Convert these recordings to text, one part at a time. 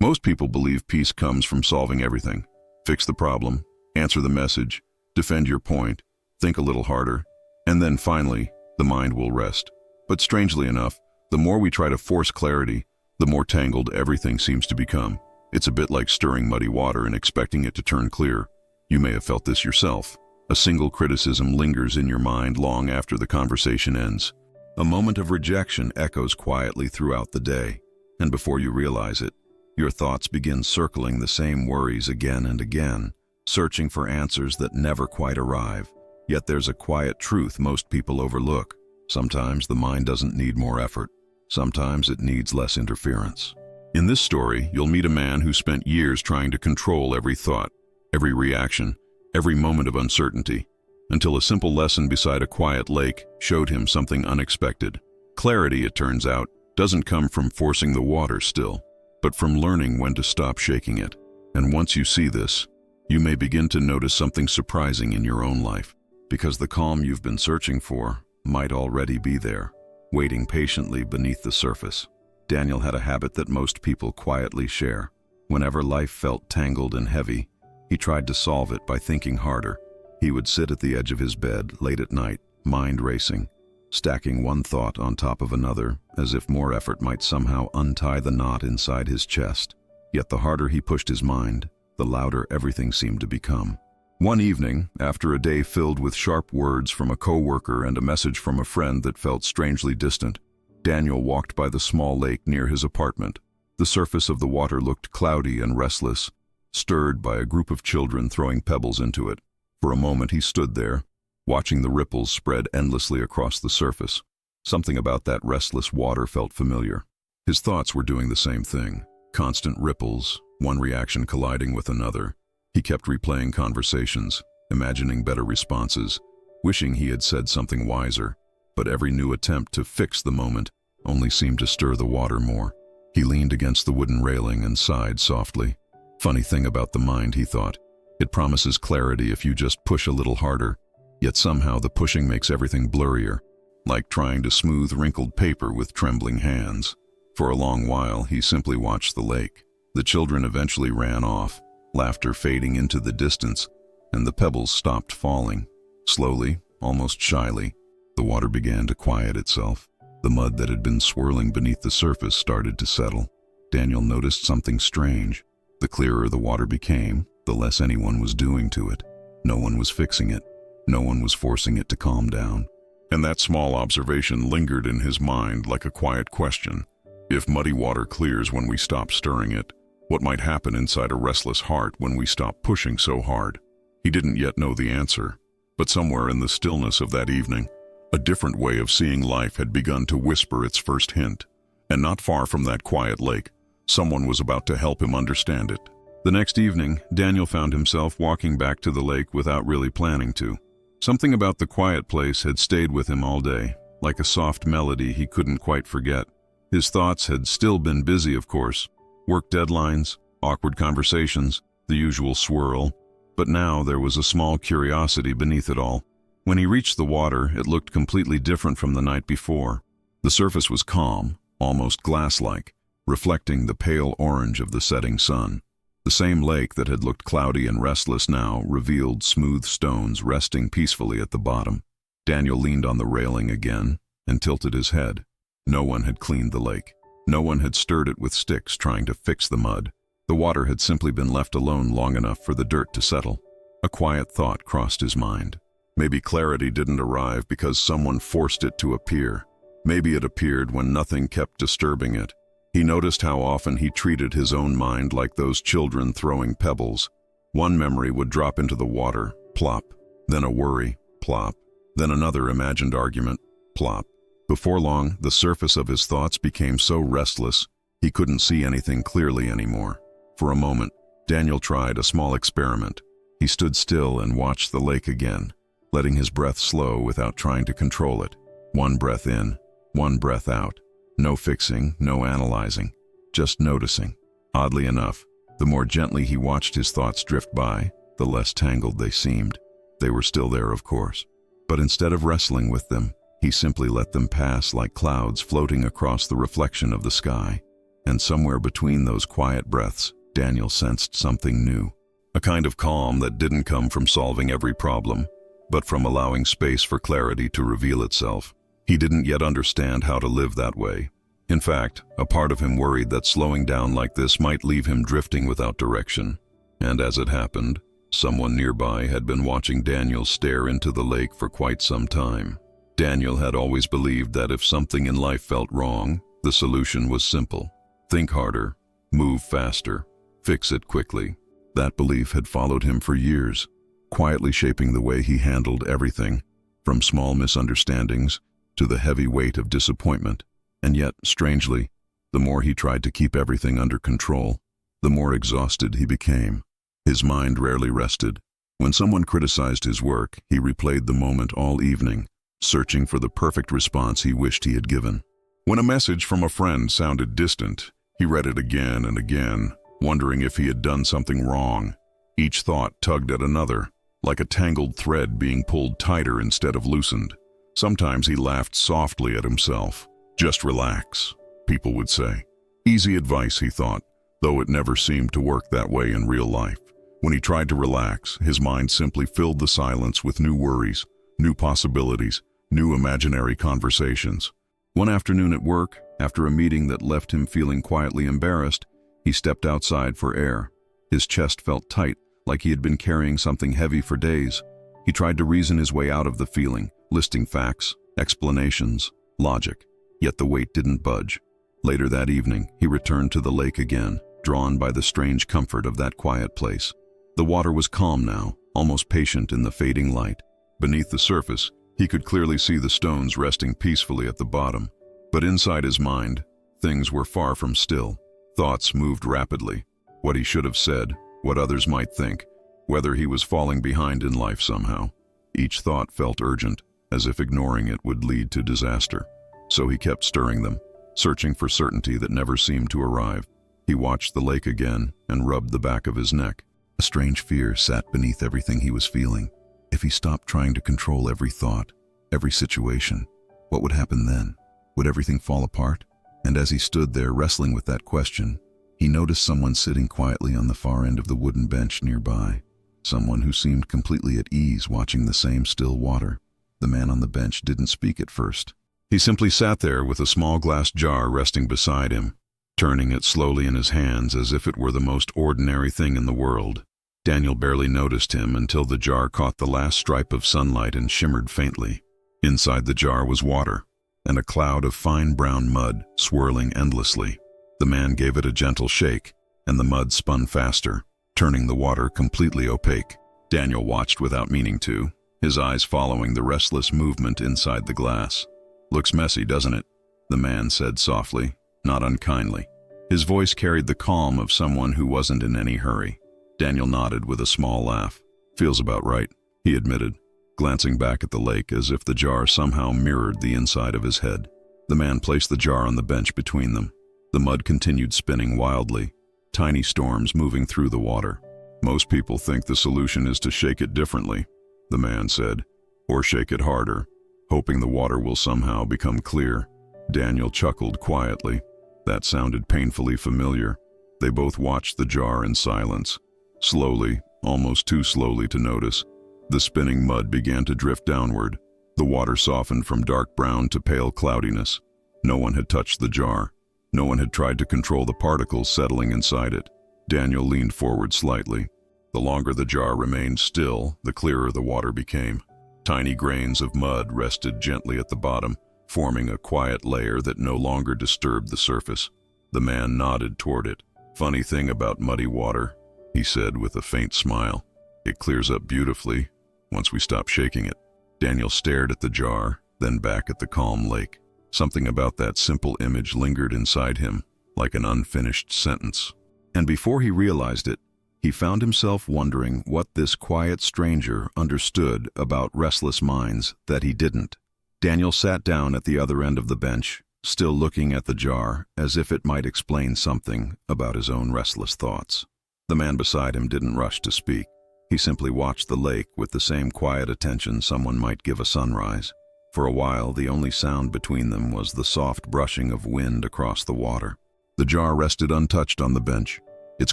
Most people believe peace comes from solving everything. Fix the problem, answer the message, defend your point, think a little harder, and then finally, the mind will rest. But strangely enough, the more we try to force clarity, the more tangled everything seems to become. It's a bit like stirring muddy water and expecting it to turn clear. You may have felt this yourself. A single criticism lingers in your mind long after the conversation ends. A moment of rejection echoes quietly throughout the day, and before you realize it, your thoughts begin circling the same worries again and again, searching for answers that never quite arrive. Yet there's a quiet truth most people overlook. Sometimes the mind doesn't need more effort. Sometimes it needs less interference. In this story, you'll meet a man who spent years trying to control every thought, every reaction, every moment of uncertainty, until a simple lesson beside a quiet lake showed him something unexpected. Clarity, it turns out, doesn't come from forcing the water still, but from learning when to stop shaking it. And once you see this, you may begin to notice something surprising in your own life, because the calm you've been searching for might already be there, waiting patiently beneath the surface. Daniel had a habit that most people quietly share. Whenever life felt tangled and heavy, he tried to solve it by thinking harder. He would sit at the edge of his bed late at night, mind racing, stacking one thought on top of another, as if more effort might somehow untie the knot inside his chest. Yet the harder he pushed his mind, the louder everything seemed to become. One evening, after a day filled with sharp words from a coworker and a message from a friend that felt strangely distant, Daniel walked by the small lake near his apartment. The surface of the water looked cloudy and restless, stirred by a group of children throwing pebbles into it. For a moment he stood there, watching the ripples spread endlessly across the surface. Something about that restless water felt familiar. His thoughts were doing the same thing. Constant ripples, one reaction colliding with another. He kept replaying conversations, imagining better responses, wishing he had said something wiser. But every new attempt to fix the moment only seemed to stir the water more. He leaned against the wooden railing and sighed softly. Funny thing about the mind, he thought. It promises clarity if you just push a little harder. Yet somehow the pushing makes everything blurrier, like trying to smooth wrinkled paper with trembling hands. For a long while, he simply watched the lake. The children eventually ran off, laughter fading into the distance, and the pebbles stopped falling. Slowly, almost shyly, the water began to quiet itself. The mud that had been swirling beneath the surface started to settle. Daniel noticed something strange. The clearer the water became, the less anyone was doing to it. No one was fixing it. No one was forcing it to calm down. And that small observation lingered in his mind like a quiet question. If muddy water clears when we stop stirring it, what might happen inside a restless heart when we stop pushing so hard? He didn't yet know the answer, but somewhere in the stillness of that evening, a different way of seeing life had begun to whisper its first hint. And not far from that quiet lake, someone was about to help him understand it. The next evening, Daniel found himself walking back to the lake without really planning to. Something about the quiet place had stayed with him all day, like a soft melody he couldn't quite forget. His thoughts had still been busy, of course. Work deadlines, awkward conversations, the usual swirl. But now there was a small curiosity beneath it all. When he reached the water, it looked completely different from the night before. The surface was calm, almost glass-like, reflecting the pale orange of the setting sun. The same lake that had looked cloudy and restless now revealed smooth stones resting peacefully at the bottom. Daniel leaned on the railing again and tilted his head. No one had cleaned the lake. No one had stirred it with sticks trying to fix the mud. The water had simply been left alone long enough for the dirt to settle. A quiet thought crossed his mind. Maybe clarity didn't arrive because someone forced it to appear. Maybe it appeared when nothing kept disturbing it. He noticed how often he treated his own mind like those children throwing pebbles. One memory would drop into the water, plop, then a worry, plop, then another imagined argument, plop. Before long, the surface of his thoughts became so restless, he couldn't see anything clearly anymore. For a moment, Daniel tried a small experiment. He stood still and watched the lake again, letting his breath slow without trying to control it. One breath in, one breath out. No fixing, no analyzing, just noticing. Oddly enough, the more gently he watched his thoughts drift by, the less tangled they seemed. They were still there, of course. But instead of wrestling with them, he simply let them pass like clouds floating across the reflection of the sky. And somewhere between those quiet breaths, Daniel sensed something new. A kind of calm that didn't come from solving every problem, but from allowing space for clarity to reveal itself. He didn't yet understand how to live that way. In fact, a part of him worried that slowing down like this might leave him drifting without direction. And as it happened, someone nearby had been watching Daniel stare into the lake for quite some time. Daniel had always believed that if something in life felt wrong, the solution was simple. Think harder, move faster, fix it quickly. That belief had followed him for years, quietly shaping the way he handled everything, from small misunderstandings to the heavy weight of disappointment. And yet, strangely, the more he tried to keep everything under control, the more exhausted he became. His mind rarely rested. When someone criticized his work, he replayed the moment all evening, searching for the perfect response he wished he had given. When a message from a friend sounded distant, he read it again and again, wondering if he had done something wrong. Each thought tugged at another, like a tangled thread being pulled tighter instead of loosened. Sometimes he laughed softly at himself. Just relax, people would say. Easy advice, he thought, though it never seemed to work that way in real life. When he tried to relax, his mind simply filled the silence with new worries, new possibilities, new imaginary conversations. One afternoon at work, after a meeting that left him feeling quietly embarrassed, he stepped outside for air. His chest felt tight, like he had been carrying something heavy for days. He tried to reason his way out of the feeling, listing facts, explanations, logic. Yet the weight didn't budge. Later that evening, he returned to the lake again, drawn by the strange comfort of that quiet place. The water was calm now, almost patient in the fading light. Beneath the surface, he could clearly see the stones resting peacefully at the bottom. But inside his mind, things were far from still. Thoughts moved rapidly. What he should have said, what others might think, whether he was falling behind in life somehow. Each thought felt urgent, as if ignoring it would lead to disaster. So he kept stirring them, searching for certainty that never seemed to arrive. He watched the lake again and rubbed the back of his neck. A strange fear sat beneath everything he was feeling. If he stopped trying to control every thought, every situation, what would happen then? Would everything fall apart? And as he stood there wrestling with that question, he noticed someone sitting quietly on the far end of the wooden bench nearby. Someone who seemed completely at ease watching the same still water. The man on the bench didn't speak at first. He simply sat there with a small glass jar resting beside him, turning it slowly in his hands as if it were the most ordinary thing in the world. Daniel barely noticed him until the jar caught the last stripe of sunlight and shimmered faintly. Inside the jar was water, and a cloud of fine brown mud swirling endlessly. The man gave it a gentle shake, and the mud spun faster, turning the water completely opaque. Daniel watched without meaning to, his eyes following the restless movement inside the glass. "Looks messy, doesn't it?" the man said softly, not unkindly. His voice carried the calm of someone who wasn't in any hurry. Daniel nodded with a small laugh. "Feels about right," he admitted, glancing back at the lake as if the jar somehow mirrored the inside of his head. The man placed the jar on the bench between them. The mud continued spinning wildly, tiny storms moving through the water. "Most people think the solution is to shake it differently," the man said, "or shake it harder, hoping the water will somehow become clear." Daniel chuckled quietly. That sounded painfully familiar. They both watched the jar in silence. Slowly, almost too slowly to notice, the spinning mud began to drift downward. The water softened from dark brown to pale cloudiness. No one had touched the jar. No one had tried to control the particles settling inside it. Daniel leaned forward slightly. The longer the jar remained still, the clearer the water became. Tiny grains of mud rested gently at the bottom, forming a quiet layer that no longer disturbed the surface. The man nodded toward it. "Funny thing about muddy water," he said with a faint smile. "It clears up beautifully once we stop shaking it." Daniel stared at the jar, then back at the calm lake. Something about that simple image lingered inside him, like an unfinished sentence. And before he realized it, he found himself wondering what this quiet stranger understood about restless minds that he didn't. Daniel sat down at the other end of the bench, still looking at the jar as if it might explain something about his own restless thoughts. The man beside him didn't rush to speak. He simply watched the lake with the same quiet attention someone might give a sunrise. For a while, the only sound between them was the soft brushing of wind across the water. The jar rested untouched on the bench, its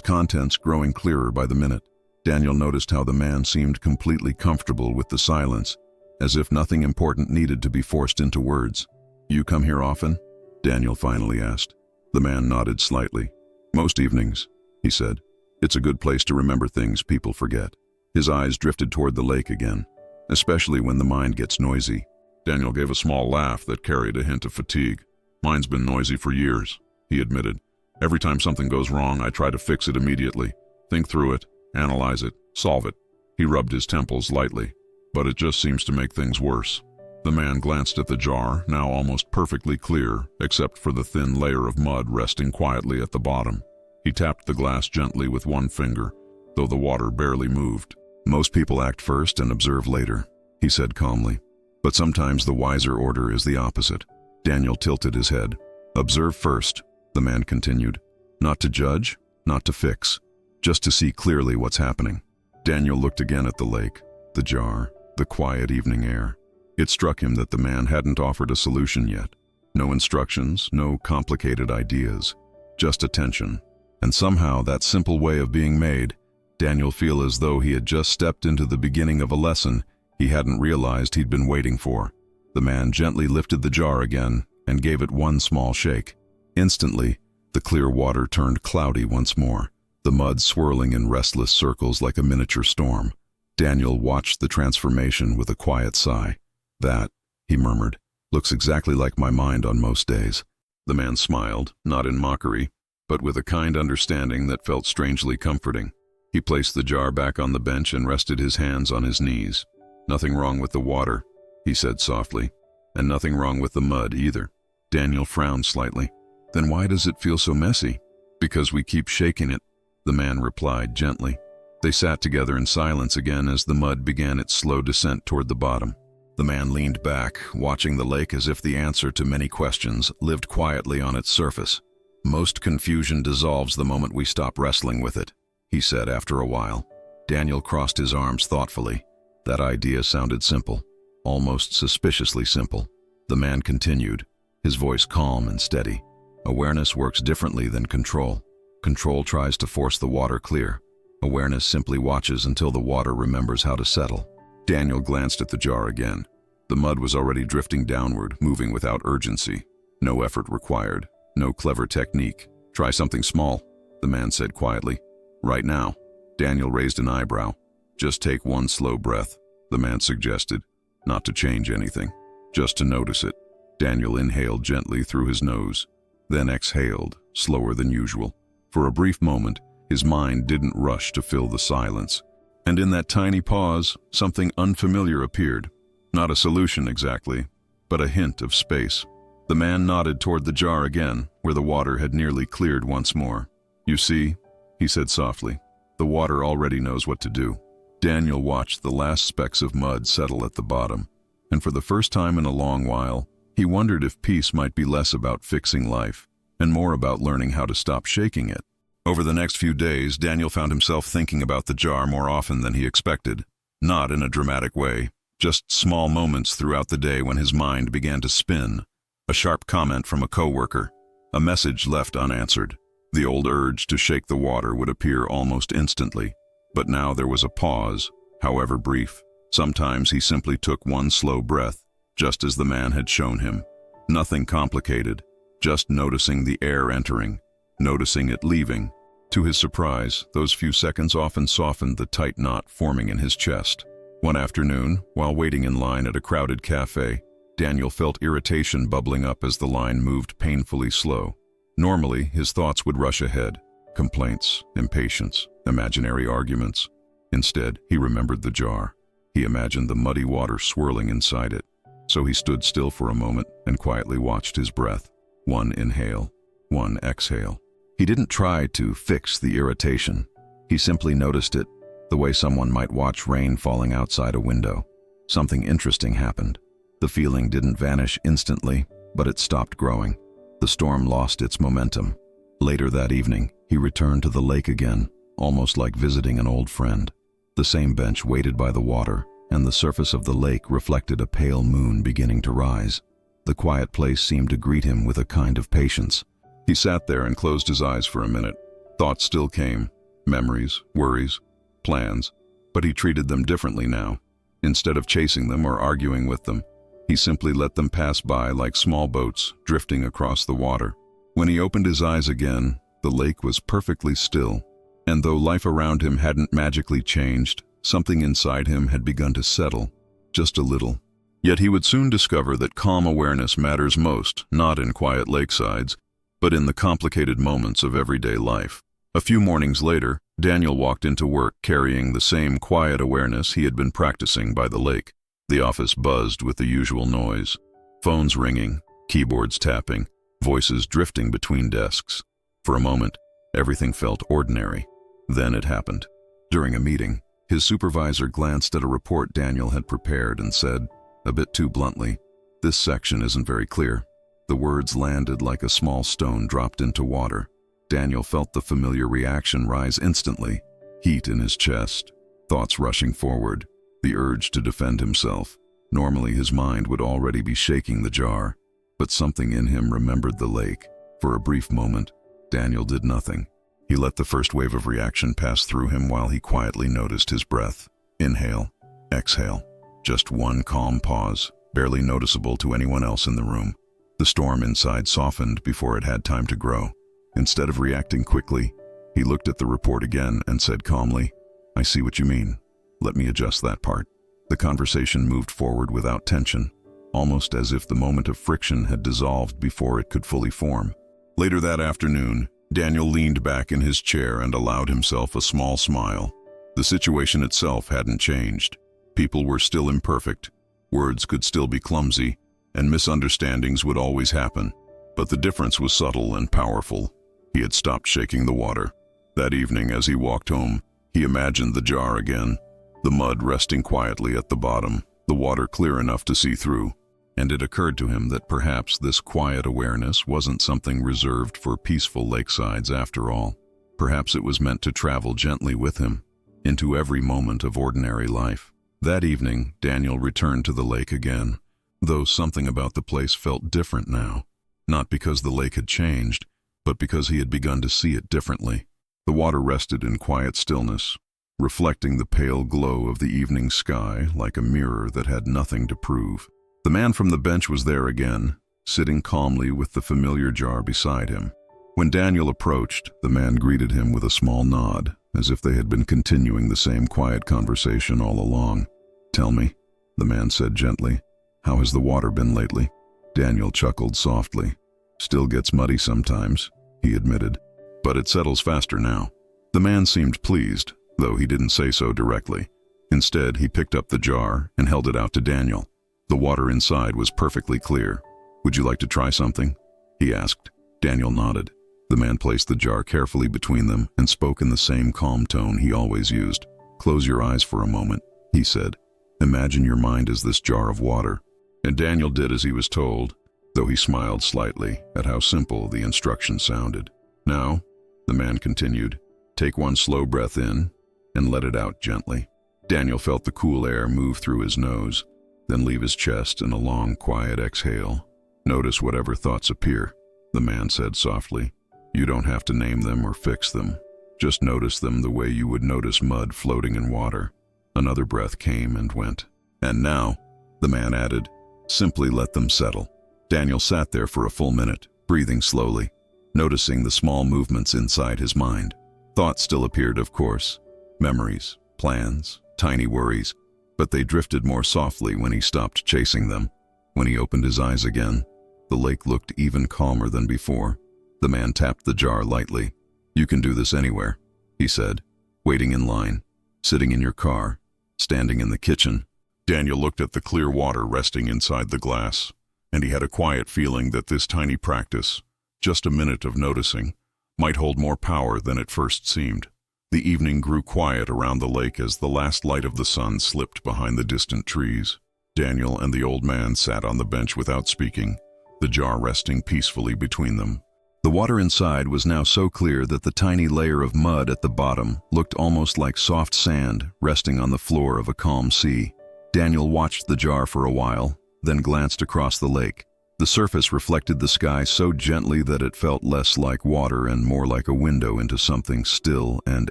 contents growing clearer by the minute. Daniel noticed how the man seemed completely comfortable with the silence, as if nothing important needed to be forced into words. "You come here often?" Daniel finally asked. The man nodded slightly. "Most evenings," he said. "It's a good place to remember things people forget." His eyes drifted toward the lake again, especially when the mind gets noisy. Daniel gave a small laugh that carried a hint of fatigue. "Mine's been noisy for years," he admitted. "Every time something goes wrong, I try to fix it immediately. Think through it, analyze it, solve it." He rubbed his temples lightly. "But it just seems to make things worse." The man glanced at the jar, now almost perfectly clear, except for the thin layer of mud resting quietly at the bottom. He tapped the glass gently with one finger, though the water barely moved. "Most people act first and observe later," he said calmly. "But sometimes the wiser order is the opposite." Daniel tilted his head. "Observe first," the man continued. "Not to judge, not to fix, just to see clearly what's happening." Daniel looked again at the lake, the jar, the quiet evening air. It struck him that the man hadn't offered a solution yet. No instructions, no complicated ideas, just attention. And somehow that simple way of being made Daniel feel as though he had just stepped into the beginning of a lesson he hadn't realized he'd been waiting for. The man gently lifted the jar again and gave it one small shake. Instantly, the clear water turned cloudy once more, the mud swirling in restless circles like a miniature storm. Daniel watched the transformation with a quiet sigh. "That," he murmured, "looks exactly like my mind on most days." The man smiled, not in mockery, but with a kind understanding that felt strangely comforting. He placed the jar back on the bench and rested his hands on his knees. "Nothing wrong with the water," he said softly, "and nothing wrong with the mud either." Daniel frowned slightly. "Then why does it feel so messy?" "Because we keep shaking it," the man replied gently. They sat together in silence again as the mud began its slow descent toward the bottom. The man leaned back, watching the lake as if the answer to many questions lived quietly on its surface. "Most confusion dissolves the moment we stop wrestling with it," he said after a while. Daniel crossed his arms thoughtfully. That idea sounded simple, almost suspiciously simple. The man continued, his voice calm and steady. "Awareness works differently than control. Control tries to force the water clear. Awareness simply watches until the water remembers how to settle." Daniel glanced at the jar again. The mud was already drifting downward, moving without urgency. No effort required, no clever technique. "Try something small," the man said quietly. "Right now." Daniel raised an eyebrow. "Just take one slow breath," the man suggested. "Not to change anything, just to notice it." Daniel inhaled gently through his nose, then exhaled, slower than usual. For a brief moment, his mind didn't rush to fill the silence. And in that tiny pause, something unfamiliar appeared. Not a solution exactly, but a hint of space. The man nodded toward the jar again, where the water had nearly cleared once more. "You see," he said softly, "the water already knows what to do." Daniel watched the last specks of mud settle at the bottom, and for the first time in a long while, he wondered if peace might be less about fixing life, and more about learning how to stop shaking it. Over the next few days, Daniel found himself thinking about the jar more often than he expected. Not in a dramatic way, just small moments throughout the day when his mind began to spin. A sharp comment from a coworker, a message left unanswered. The old urge to shake the water would appear almost instantly. But now there was a pause, however brief. Sometimes he simply took one slow breath, just as the man had shown him. Nothing complicated, just noticing the air entering, noticing it leaving. To his surprise, those few seconds often softened the tight knot forming in his chest. One afternoon, while waiting in line at a crowded cafe, Daniel felt irritation bubbling up as the line moved painfully slow. Normally, his thoughts would rush ahead. Complaints, impatience, imaginary arguments. Instead, he remembered the jar. He imagined the muddy water swirling inside it. So he stood still for a moment and quietly watched his breath. One inhale, one exhale. He didn't try to fix the irritation. He simply noticed it, the way someone might watch rain falling outside a window. Something interesting happened. The feeling didn't vanish instantly, but it stopped growing. The storm lost its momentum. Later that evening, he returned to the lake again, almost like visiting an old friend. The same bench waited by the water, and the surface of the lake reflected a pale moon beginning to rise. The quiet place seemed to greet him with a kind of patience. He sat there and closed his eyes for a minute. Thoughts still came, memories, worries, plans, but he treated them differently now. Instead of chasing them or arguing with them, he simply let them pass by like small boats drifting across the water. When he opened his eyes again, the lake was perfectly still, and though life around him hadn't magically changed, something inside him had begun to settle, just a little. Yet he would soon discover that calm awareness matters most, not in quiet lakesides, but in the complicated moments of everyday life. A few mornings later, Daniel walked into work carrying the same quiet awareness he had been practicing by the lake. The office buzzed with the usual noise. Phones ringing, keyboards tapping, voices drifting between desks. For a moment, everything felt ordinary. Then it happened. During a meeting, his supervisor glanced at a report Daniel had prepared and said, a bit too bluntly, "This section isn't very clear." The words landed like a small stone dropped into water. Daniel felt the familiar reaction rise instantly, heat in his chest, thoughts rushing forward, the urge to defend himself. Normally his mind would already be shaking the jar, but something in him remembered the lake. For a brief moment, Daniel did nothing. He let the first wave of reaction pass through him while he quietly noticed his breath. Inhale, exhale. Just one calm pause, barely noticeable to anyone else in the room. The storm inside softened before it had time to grow. Instead of reacting quickly, he looked at the report again and said calmly, "I see what you mean. Let me adjust that part." The conversation moved forward without tension, almost as if the moment of friction had dissolved before it could fully form. Later that afternoon, Daniel leaned back in his chair and allowed himself a small smile. The situation itself hadn't changed. People were still imperfect, words could still be clumsy, and misunderstandings would always happen. But the difference was subtle and powerful. He had stopped shaking the water. That evening, as he walked home, he imagined the jar again, the mud resting quietly at the bottom, the water clear enough to see through. And it occurred to him that perhaps this quiet awareness wasn't something reserved for peaceful lakesides after all. Perhaps it was meant to travel gently with him, into every moment of ordinary life. That evening, Daniel returned to the lake again, though something about the place felt different now. Not because the lake had changed, but because he had begun to see it differently. The water rested in quiet stillness, reflecting the pale glow of the evening sky like a mirror that had nothing to prove. The man from the bench was there again, sitting calmly with the familiar jar beside him. When Daniel approached, the man greeted him with a small nod, as if they had been continuing the same quiet conversation all along. "Tell me," the man said gently, "how has the water been lately?" Daniel chuckled softly. "Still gets muddy sometimes," he admitted, "but it settles faster now." The man seemed pleased, though he didn't say so directly. Instead, he picked up the jar and held it out to Daniel. The water inside was perfectly clear. "Would you like to try something?" he asked. Daniel nodded. The man placed the jar carefully between them and spoke in the same calm tone he always used. "Close your eyes for a moment," he said. "Imagine your mind as this jar of water." And Daniel did as he was told, though he smiled slightly at how simple the instructions sounded. "Now," the man continued, "take one slow breath in and let it out gently." Daniel felt the cool air move through his nose, then leave his chest in a long, quiet exhale. "Notice whatever thoughts appear," the man said softly. "You don't have to name them or fix them. Just notice them the way you would notice mud floating in water." Another breath came and went. "And now," the man added, "simply let them settle." Daniel sat there for a full minute, breathing slowly, noticing the small movements inside his mind. Thoughts still appeared, of course. Memories, plans, tiny worries, but they drifted more softly when he stopped chasing them. When he opened his eyes again, the lake looked even calmer than before. The man tapped the jar lightly. "You can do this anywhere," he said. "Waiting in line, sitting in your car, standing in the kitchen." Daniel looked at the clear water resting inside the glass, and he had a quiet feeling that this tiny practice, just a minute of noticing, might hold more power than it first seemed. The evening grew quiet around the lake as the last light of the sun slipped behind the distant trees. Daniel and the old man sat on the bench without speaking, the jar resting peacefully between them. The water inside was now so clear that the tiny layer of mud at the bottom looked almost like soft sand resting on the floor of a calm sea. Daniel watched the jar for a while, then glanced across the lake. The surface reflected the sky so gently that it felt less like water and more like a window into something still and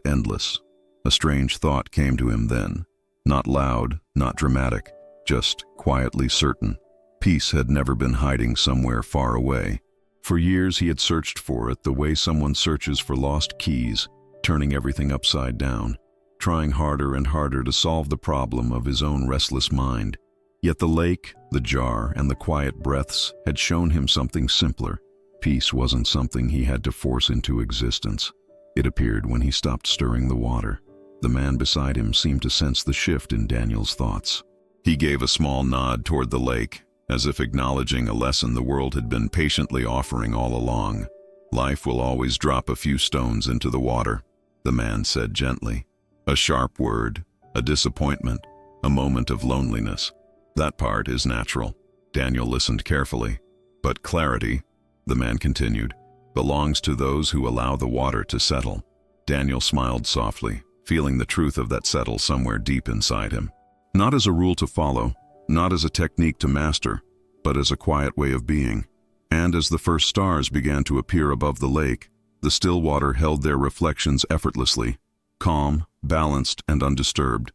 endless. A strange thought came to him then. Not loud, not dramatic, just quietly certain. Peace had never been hiding somewhere far away. For years he had searched for it the way someone searches for lost keys, turning everything upside down, trying harder and harder to solve the problem of his own restless mind. Yet the lake, the jar, and the quiet breaths had shown him something simpler. Peace wasn't something he had to force into existence. It appeared when he stopped stirring the water. The man beside him seemed to sense the shift in Daniel's thoughts. He gave a small nod toward the lake, as if acknowledging a lesson the world had been patiently offering all along. Life will always drop a few stones into the water, the man said gently. A sharp word, a disappointment, a moment of loneliness. That part is natural. Daniel listened carefully. But clarity, the man continued, belongs to those who allow the water to settle. Daniel smiled softly, feeling the truth of that settle somewhere deep inside him. Not as a rule to follow, not as a technique to master, but as a quiet way of being. And as the first stars began to appear above the lake, the still water held their reflections effortlessly, calm, balanced, and undisturbed.